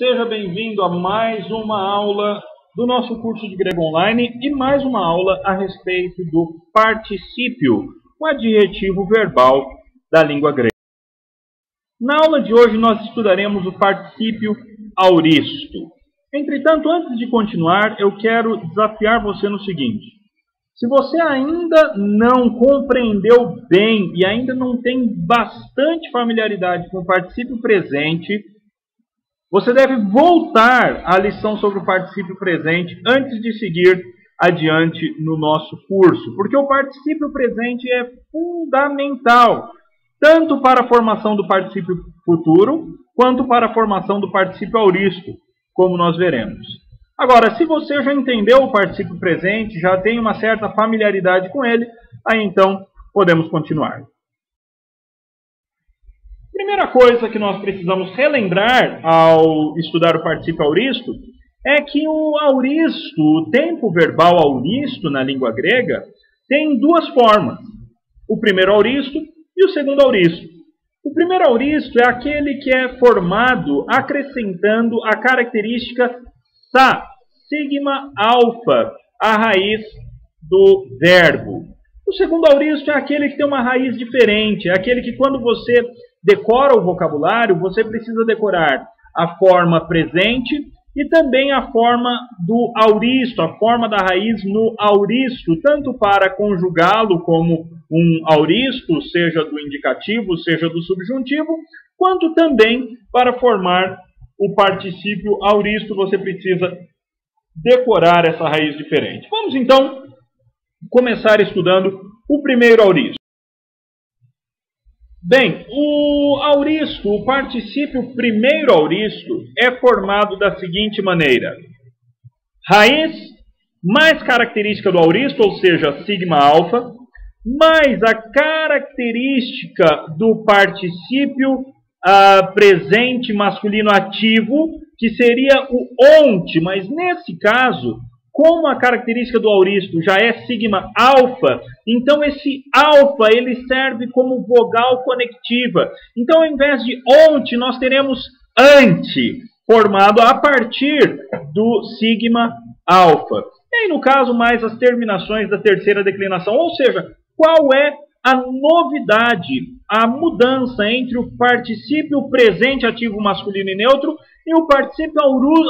Seja bem-vindo a mais uma aula do nosso curso de grego online e mais uma aula a respeito do particípio, o adjetivo verbal da língua grega. Na aula de hoje nós estudaremos o particípio auristo. Entretanto, antes de continuar, eu quero desafiar você no seguinte: se você ainda não compreendeu bem e ainda não tem bastante familiaridade com o particípio presente, você deve voltar à lição sobre o particípio presente antes de seguir adiante no nosso curso, porque o particípio presente é fundamental, tanto para a formação do particípio futuro, quanto para a formação do particípio auristo, como nós veremos. Agora, se você já entendeu o particípio presente, já tem uma certa familiaridade com ele, aí então podemos continuar. Primeira coisa que nós precisamos relembrar ao estudar o particípio auristo é que o auristo, o tempo verbal auristo na língua grega, tem duas formas: o primeiro auristo e o segundo auristo. O primeiro auristo é aquele que é formado acrescentando a característica sa, sigma, alfa, a raiz do verbo. O segundo auristo é aquele que tem uma raiz diferente, é aquele que quando você decora o vocabulário, você precisa decorar a forma presente e também a forma do auristo, a forma da raiz no auristo, tanto para conjugá-lo como um auristo, seja do indicativo, seja do subjuntivo, quanto também para formar o particípio auristo, você precisa decorar essa raiz diferente. Vamos então começar estudando o primeiro auristo. Bem, o auristo, o particípio primeiro auristo, é formado da seguinte maneira: raiz mais característica do auristo, ou seja, sigma alfa, mais a característica do particípio presente masculino ativo, que seria o onte, mas nesse caso, como a característica do auristo já é sigma alfa, então esse alfa ele serve como vogal conectiva. Então, ao invés de onte, nós teremos ante, formado a partir do sigma alfa. E aí, no caso, mais as terminações da terceira declinação, ou seja, qual é a novidade, a mudança entre o particípio presente ativo masculino e neutro e o particípio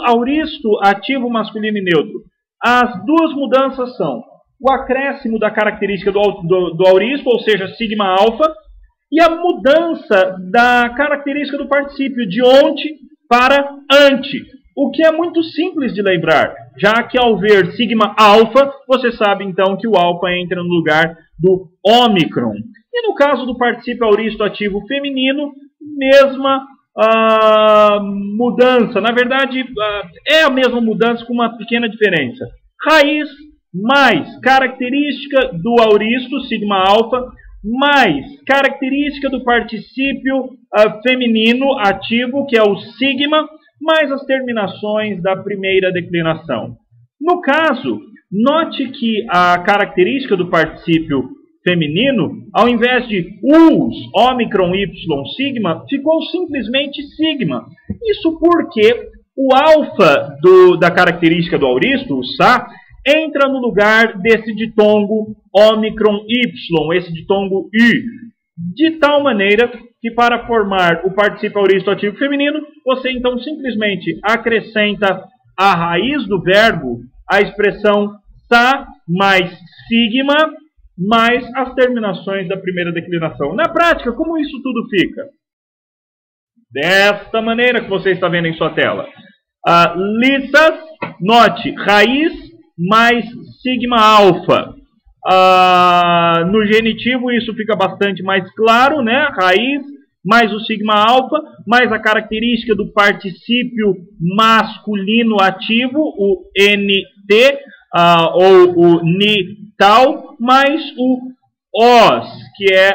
auristo ativo masculino e neutro. As duas mudanças são o acréscimo da característica do auristo, ou seja, sigma alfa, e a mudança da característica do particípio de onte para ante, o que é muito simples de lembrar, já que ao ver sigma alfa, você sabe então que o alfa entra no lugar do ômicron. E no caso do particípio auristo ativo feminino, mesma mudança. Na verdade, é a mesma mudança com uma pequena diferença. Raiz mais característica do auristo, sigma alfa, mais característica do particípio feminino ativo, que é o sigma, mais as terminações da primeira declinação. No caso, note que a característica do particípio feminino, ao invés de us, ômicron, y, sigma, ficou simplesmente sigma. Isso porque o alfa da característica do auristo, o sa, entra no lugar desse ditongo ômicron, y, esse ditongo y, de tal maneira que para formar o particípio auristo ativo feminino, você então simplesmente acrescenta a raiz do verbo, a expressão sa mais sigma, mais as terminações da primeira declinação. Na prática, como isso tudo fica? Desta maneira que você está vendo em sua tela. Lissas, note, raiz mais sigma alfa. No genitivo isso fica bastante mais claro, né? Raiz mais o sigma alfa, mais a característica do particípio masculino ativo, o nt, ou o nital, mais o os, que é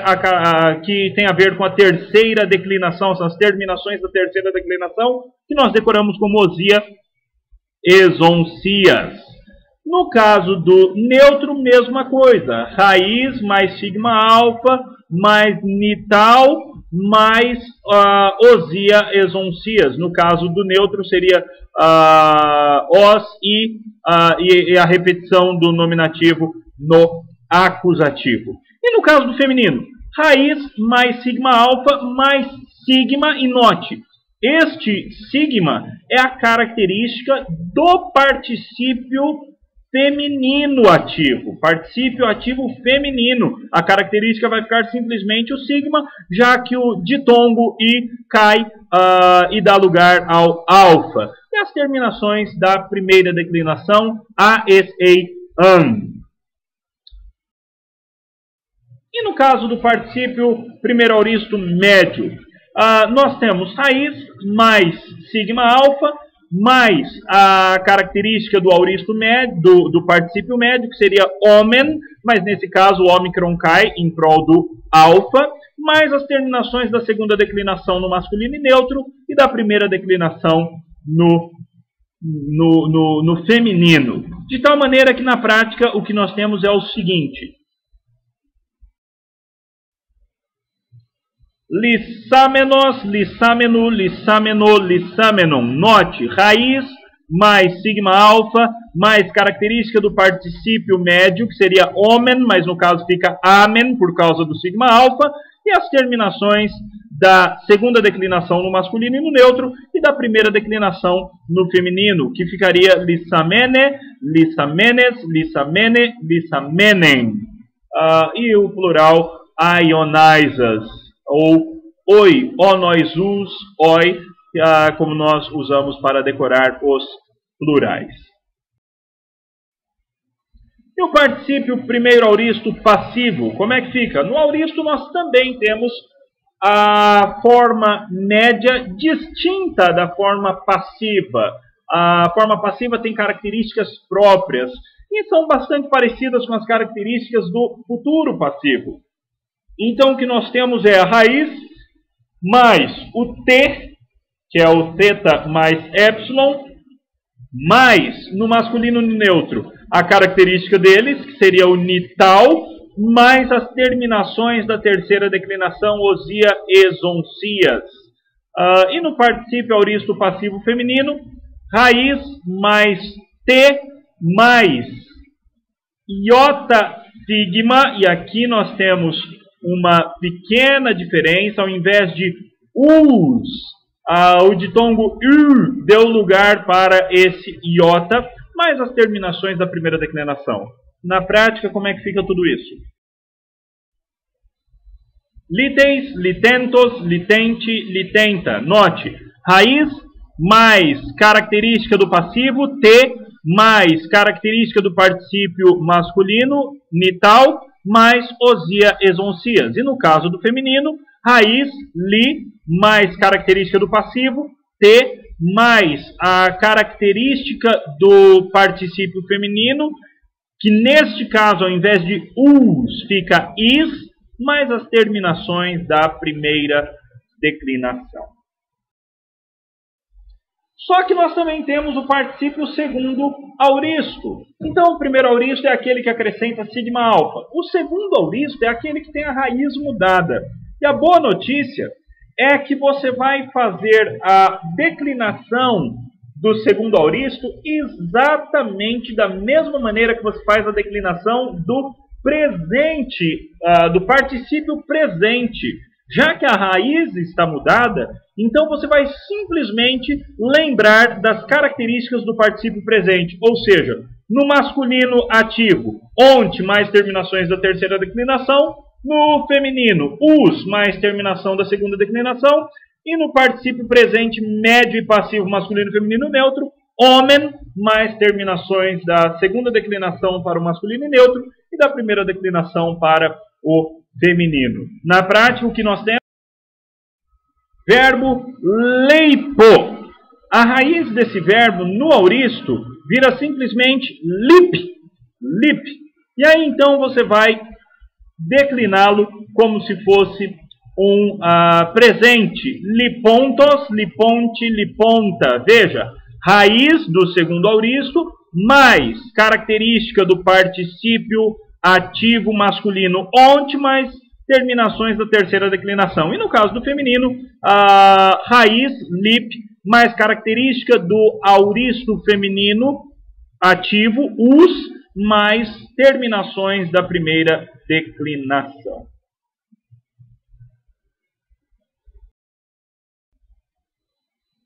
que tem a ver com a terceira declinação, são as terminações da terceira declinação, que nós decoramos como osia, esoncias. No caso do neutro, mesma coisa, raiz mais sigma alfa, mais nital, mais osia, esoncias. No caso do neutro seria os e a repetição do nominativo no acusativo. E no caso do feminino, raiz mais sigma alfa mais sigma, e note, este sigma é a característica do particípio feminino ativo. Particípio ativo feminino. A característica vai ficar simplesmente o sigma, já que o ditongo i cai e dá lugar ao alfa. E as terminações da primeira declinação, a, es, ei, an. E no caso do particípio primeiro auristo médio, nós temos raiz mais sigma alfa mais a característica do auristo médio, do particípio médio, que seria homem, mas nesse caso o ômicron cai em prol do alfa, mais as terminações da segunda declinação no masculino e neutro e da primeira declinação no feminino. De tal maneira que na prática o que nós temos é o seguinte: lissámenos, lissámeno, lissámeno, lissámenon. Note, raiz mais sigma alfa mais característica do particípio médio, que seria homem, mas no caso fica amen por causa do sigma alfa, e as terminações da segunda declinação no masculino e no neutro e da primeira declinação no feminino, que ficaria lissamene, lissamenes, lissamene, lissamenen. E o plural aionaisas, ou oi, ó nós us, oi, como nós usamos para decorar os plurais. E o particípio primeiro auristo passivo, como é que fica? No auristo nós também temos a forma média distinta da forma passiva. A forma passiva tem características próprias e são bastante parecidas com as características do futuro passivo. Então o que nós temos é a raiz mais o t, que é o θ mais epsilon, mais, no masculino e neutro, a característica deles, que seria o nital, mais as terminações da terceira declinação, osia, esoncias. E no particípio auristo passivo feminino, raiz mais t mais iota sigma, e aqui nós temos uma pequena diferença. Ao invés de us, o ditongo u deu lugar para esse iota, mais as terminações da primeira declinação. Na prática, como é que fica tudo isso? Liteis, litentos, litente, litenta. Note, raiz mais característica do passivo, t, mais característica do particípio masculino, nital, mais osia, esoncias. E no caso do feminino, raiz, li, mais característica do passivo, t, mais a característica do particípio feminino, que neste caso, ao invés de us, fica is, mais as terminações da primeira declinação. Só que nós também temos o particípio segundo auristo. Então, o primeiro auristo é aquele que acrescenta sigma alfa. O segundo auristo é aquele que tem a raiz mudada. E a boa notícia é que você vai fazer a declinação do segundo auristo exatamente da mesma maneira que você faz a declinação do presente, do particípio presente. Já que a raiz está mudada, então você vai simplesmente lembrar das características do particípio presente. Ou seja, no masculino ativo, ont mais terminações da terceira declinação. No feminino, us mais terminação da segunda declinação. E no particípio presente médio e passivo masculino, feminino, neutro, homem mais terminações da segunda declinação para o masculino e neutro e da primeira declinação para o feminino. Na prática, o que nós temos? Verbo leipo. A raiz desse verbo no auristo vira simplesmente lip. Lip. E aí então você vai decliná-lo como se fosse um presente. Lipontos, liponte, liponta. Veja, raiz do segundo auristo mais característica do particípio ativo masculino ont mais terminações da terceira declinação. E no caso do feminino, a raiz, lip, mais característica do auristo feminino ativo, us, mais terminações da primeira declinação.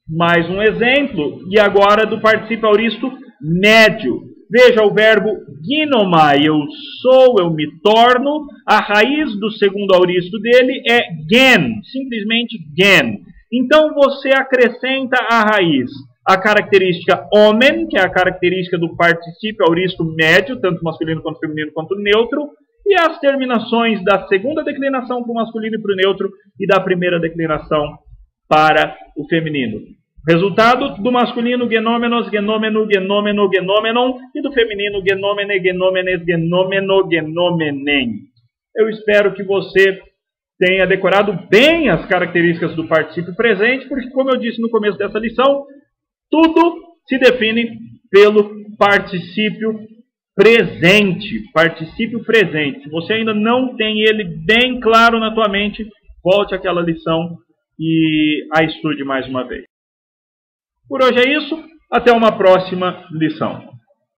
Mais um exemplo, e agora do particípio auristo médio. Veja o verbo ginomai, eu sou, eu me torno. A raiz do segundo auristo dele é gen, simplesmente gen. Então você acrescenta à raiz a característica homem, que é a característica do particípio auristo médio, tanto masculino quanto feminino quanto neutro, e as terminações da segunda declinação para o masculino e para o neutro, e da primeira declinação para o feminino. Resultado do masculino, genômenos, genômeno, genômeno, genômenon, e do feminino, genômene, genômenes, genômeno, genômenem. Eu espero que você tenha decorado bem as características do particípio presente, porque, como eu disse no começo dessa lição, tudo se define pelo particípio presente. Particípio presente. Se você ainda não tem ele bem claro na tua mente, volte àquela lição e a estude mais uma vez. Por hoje é isso. Até uma próxima lição.